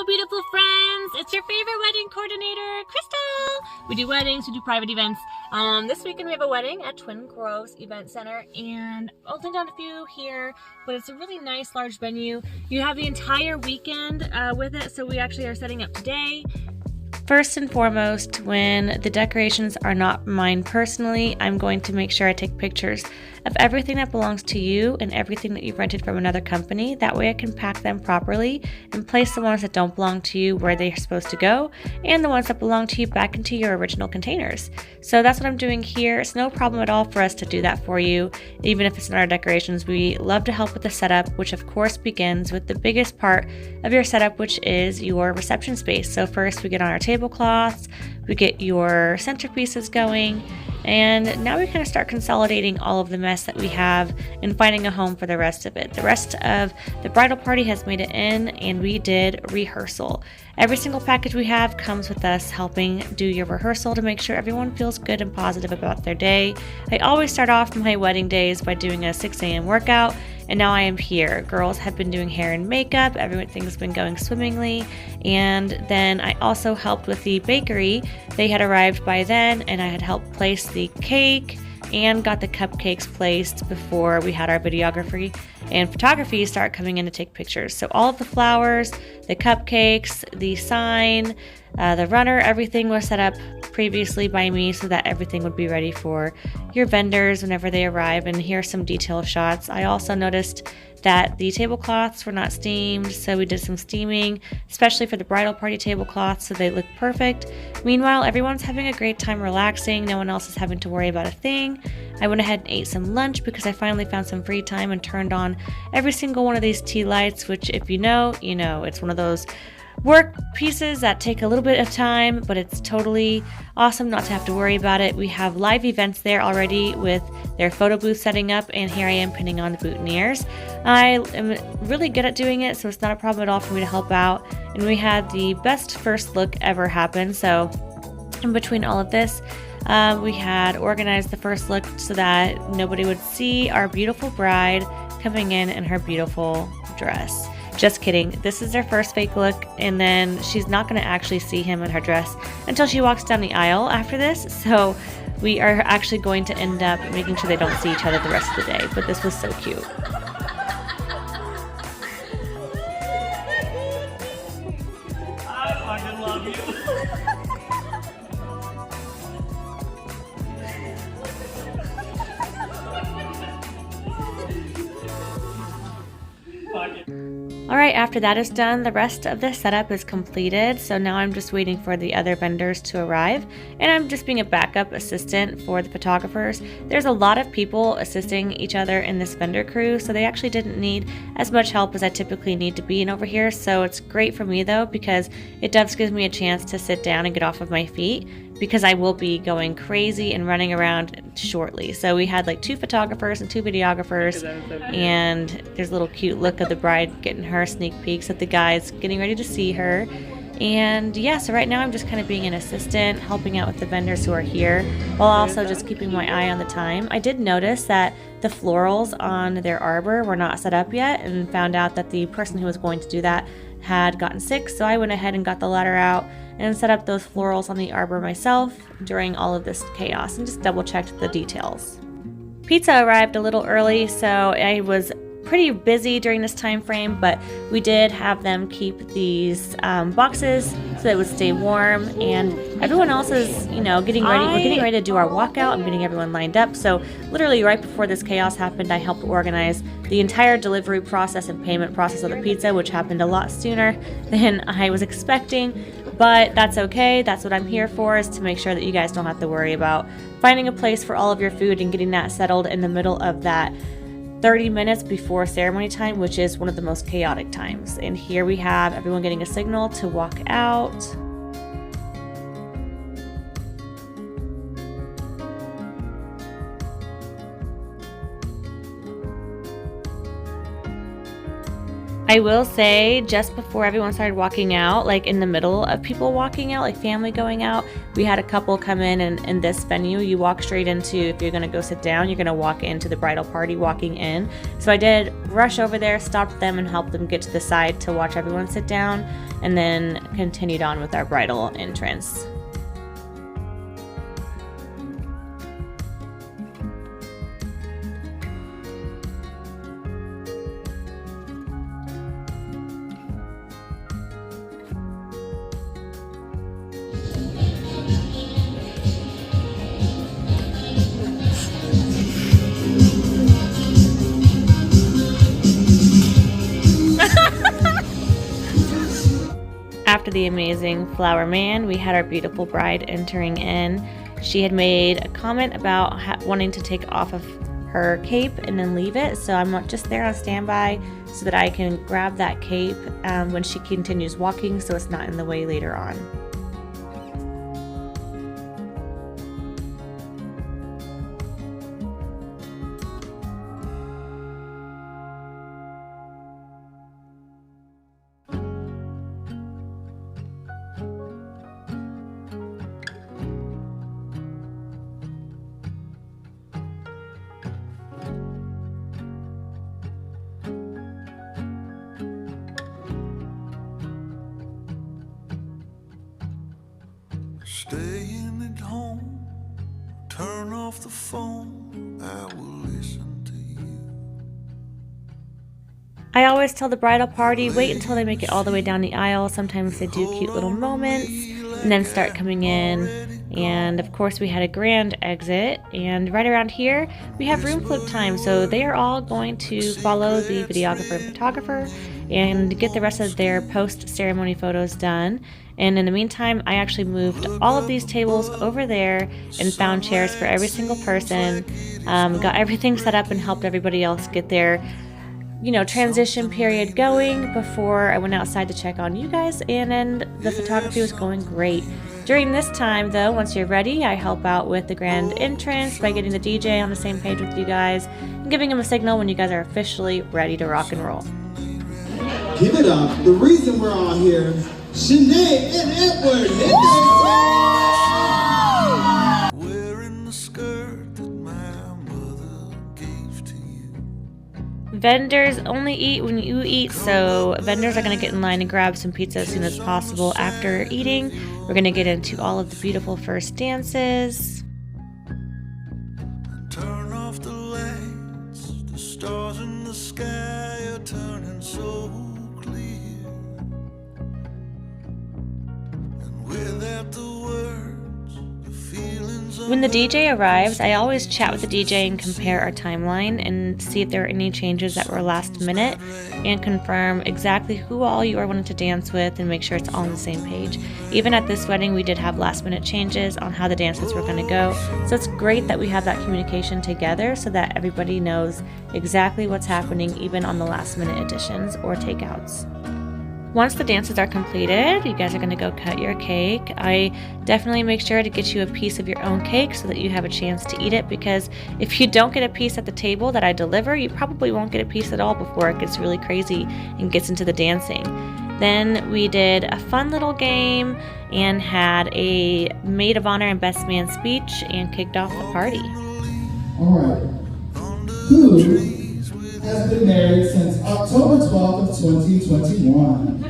beautiful friends. It's your favorite wedding coordinator, Crystal. We do weddings, we do private events. This weekend we have a wedding at Twin Groves Event Center, and I'll link down a few here, but it's a really nice large venue. You have the entire weekend with it, so we actually are setting up today. First and foremost, when the decorations are not mine personally, I'm going to make sure I take pictures of everything that belongs to you and everything that you've rented from another company. That way I can pack them properly and place the ones that don't belong to you where they're supposed to go, and the ones that belong to you back into your original containers. So that's what I'm doing here. It's no problem at all for us to do that for you, even if it's not our decorations. We love to help with the setup, which of course begins with the biggest part of your setup, which is your reception space. So first we get on our tablecloths, we get your centerpieces going, and now we kind of start consolidating all of the mess that we have and finding a home for the rest of it. The rest of the bridal party has made it in, and we did rehearsal. Every single package we have comes with us helping do your rehearsal to make sure everyone feels good and positive about their day. I always start off my wedding days by doing a 6 a.m. workout, and now I am here. Girls have been doing hair and makeup, everything's been going swimmingly, and then I also helped with the bakery. They had arrived by then, and I had helped place the cake and got the cupcakes placed before we had our videography and photography start coming in to take pictures. So all of the flowers, the cupcakes, the sign, the runner, everything was set up previously by me so that everything would be ready for your vendors whenever they arrive. And here are some detail shots. I also noticed that the tablecloths were not steamed, so we did some steaming, especially for the bridal party tablecloths, so they look perfect. Meanwhile, everyone's having a great time relaxing. No one else is having to worry about a thing. I went ahead and ate some lunch because I finally found some free time and turned on every single one of these tea lights, which if you know, you know. It's one of those work pieces that take a little bit of time, but it's totally awesome not to have to worry about it. We have live events there already with their photo booth setting up, and here I am pinning on the boutonnieres. I am really good at doing it, so it's not a problem at all for me to help out, and we had the best first look ever happen. So in between all of this, we had organized the first look so that nobody would see our beautiful bride coming in her beautiful dress. Just kidding. This is their first fake look, and then she's not going to actually see him in her dress until she walks down the aisle after this. So we are actually going to end up making sure they don't see each other the rest of the day. But this was so cute. I fucking love you. Alright, after that is done, the rest of the setup is completed, so now I'm just waiting for the other vendors to arrive, and I'm just being a backup assistant for the photographers. There's a lot of people assisting each other in this vendor crew, so they actually didn't need as much help as I typically need to be in over here, so it's great for me though, because it does give me a chance to sit down and get off of my feet, because I will be going crazy and running around shortly. So we had like 2 photographers and 2 videographers, and there's a little cute look of the bride getting her sneak peeks at the guys getting ready to see her. And yeah, so right now I'm just kind of being an assistant, helping out with the vendors who are here, while also just keeping my eye on the time. I did notice that the florals on their arbor were not set up yet, and found out that the person who was going to do that had gotten sick, so I went ahead and got the ladder out and set up those florals on the arbor myself during all of this chaos, and just double checked the details. Pizza arrived a little early, so I was pretty busy during this time frame, but we did have them keep these boxes so that it would stay warm, and everyone else is, you know, getting ready. We're getting ready to do our walkout. I'm getting everyone lined up, so literally right before this chaos happened, I helped organize the entire delivery process and payment process of the pizza, which happened a lot sooner than I was expecting. But that's okay. That's what I'm here for, is to make sure that you guys don't have to worry about finding a place for all of your food and getting that settled in the middle of that 30 minutes before ceremony time, which is one of the most chaotic times. And here we have everyone getting a signal to walk out. I will say, just before everyone started walking out, like in the middle of people walking out, like family going out, we had a couple come in, and in this venue, you walk straight into, if you're gonna go sit down, you're gonna walk into the bridal party walking in. So I did rush over there, stopped them, and helped them get to the side to watch everyone sit down, and then continued on with our bridal entrance. After the amazing flower man, we had our beautiful bride entering in. She had made a comment about wanting to take off of her cape and then leave it, so I'm just there on standby so that I can grab that cape when she continues walking, so it's not in the way later on. Staying at home, turn off the phone, I will listen to you. I always tell the bridal party, wait until they make it all the way down the aisle. Sometimes they do cute little moments and then start coming in. And of course we had a grand exit, and right around here we have room flip time, so they are all going to follow the videographer and photographer and get the rest of their post-ceremony photos done. And in the meantime, I actually moved all of these tables over there and found chairs for every single person, got everything set up and helped everybody else get their transition period going before I went outside to check on you guys, and then the photography was going great. During this time though, once you're ready, I help out with the grand entrance by getting the DJ on the same page with you guys and giving him a signal when you guys are officially ready to rock and roll. Give it up. The reason we're all here, Shene and Edward. Wearing the skirt that my mother gave to you. Vendors only eat when you eat, so vendors are going to get in line and grab some pizza as soon as possible. After eating, we're going to get into all of the beautiful first dances. Turn off the lights, the stars in the sky are turning so clear. And without the words, the feelings When the DJ arrives, I always chat with the DJ and compare our timeline and see if there are any changes that were last minute and confirm exactly who all you are wanting to dance with and make sure it's all on the same page. Even at this wedding, we did have last minute changes on how the dances were going to go, so it's great that we have that communication together so that everybody knows exactly what's happening, even on the last minute additions or takeouts. Once the dances are completed, you guys are going to go cut your cake. I definitely make sure to get you a piece of your own cake so that you have a chance to eat it, because if you don't get a piece at the table that I deliver, you probably won't get a piece at all before it gets really crazy and gets into the dancing. Then we did a fun little game and had a maid of honor and best man speech and kicked off the party. All right. Who has been married since October 12th of 2021?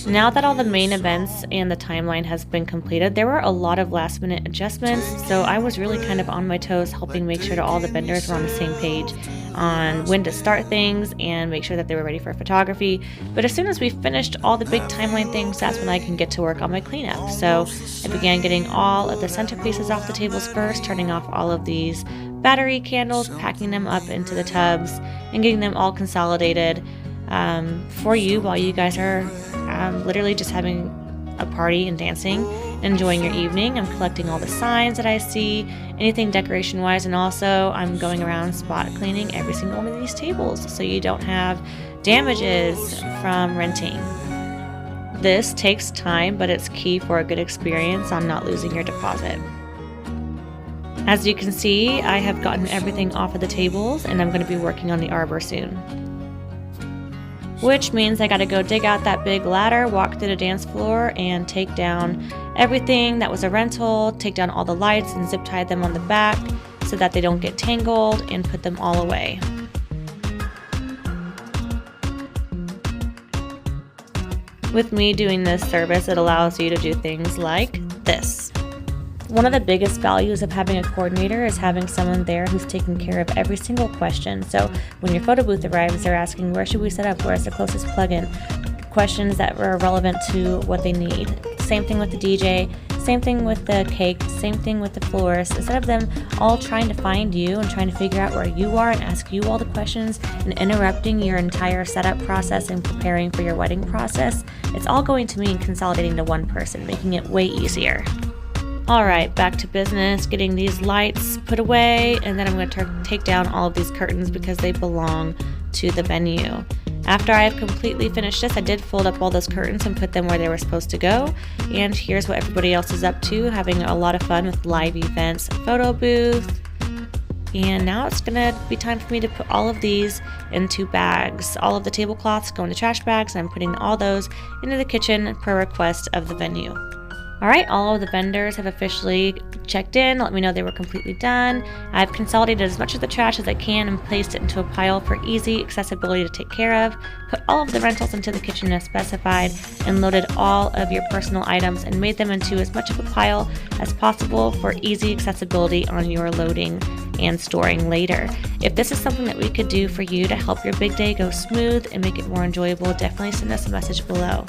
Now that all the main events and the timeline has been completed, there were a lot of last minute adjustments, so I was really kind of on my toes helping make sure that all the vendors were on the same page on when to start things and make sure that they were ready for photography. But as soon as we finished all the big timeline things, that's when I can get to work on my cleanup. So I began getting all of the centerpieces off the tables first, turning off all of these battery candles, packing them up into the tubs, and getting them all consolidated for you while you guys are literally just having a party and dancing, enjoying your evening. I'm collecting all the signs that I see, anything decoration wise, and also I'm going around spot cleaning every single one of these tables so you don't have damages from renting. This takes time, but it's key for a good experience on not losing your deposit. As you can see, I have gotten everything off of the tables and I'm going to be working on the arbor soon. Which means I gotta go dig out that big ladder, walk through the dance floor, and take down everything that was a rental, take down all the lights and zip tie them on the back so that they don't get tangled, and put them all away. With me doing this service, it allows you to do things like this. One of the biggest values of having a coordinator is having someone there who's taking care of every single question. So when your photo booth arrives, they're asking, where should we set up? Where's the closest plug-in? Questions that are relevant to what they need. Same thing with the DJ, same thing with the cake, same thing with the florist. Instead of them all trying to find you and trying to figure out where you are and ask you all the questions and interrupting your entire setup process and preparing for your wedding process, it's all going to me and consolidating to one person, making it way easier. Alright, back to business, getting these lights put away, and then I'm going to take down all of these curtains because they belong to the venue. After I have completely finished this, I did fold up all those curtains and put them where they were supposed to go. And here's what everybody else is up to, having a lot of fun with live events, photo booth. And now it's going to be time for me to put all of these into bags. All of the tablecloths go into trash bags, and I'm putting all those into the kitchen per request of the venue. Alright, all of the vendors have officially checked in, let me know they were completely done. I've consolidated as much of the trash as I can and placed it into a pile for easy accessibility to take care of. Put all of the rentals into the kitchen as specified, and loaded all of your personal items and made them into as much of a pile as possible for easy accessibility on your loading and storing later. If this is something that we could do for you to help your big day go smooth and make it more enjoyable, definitely send us a message below.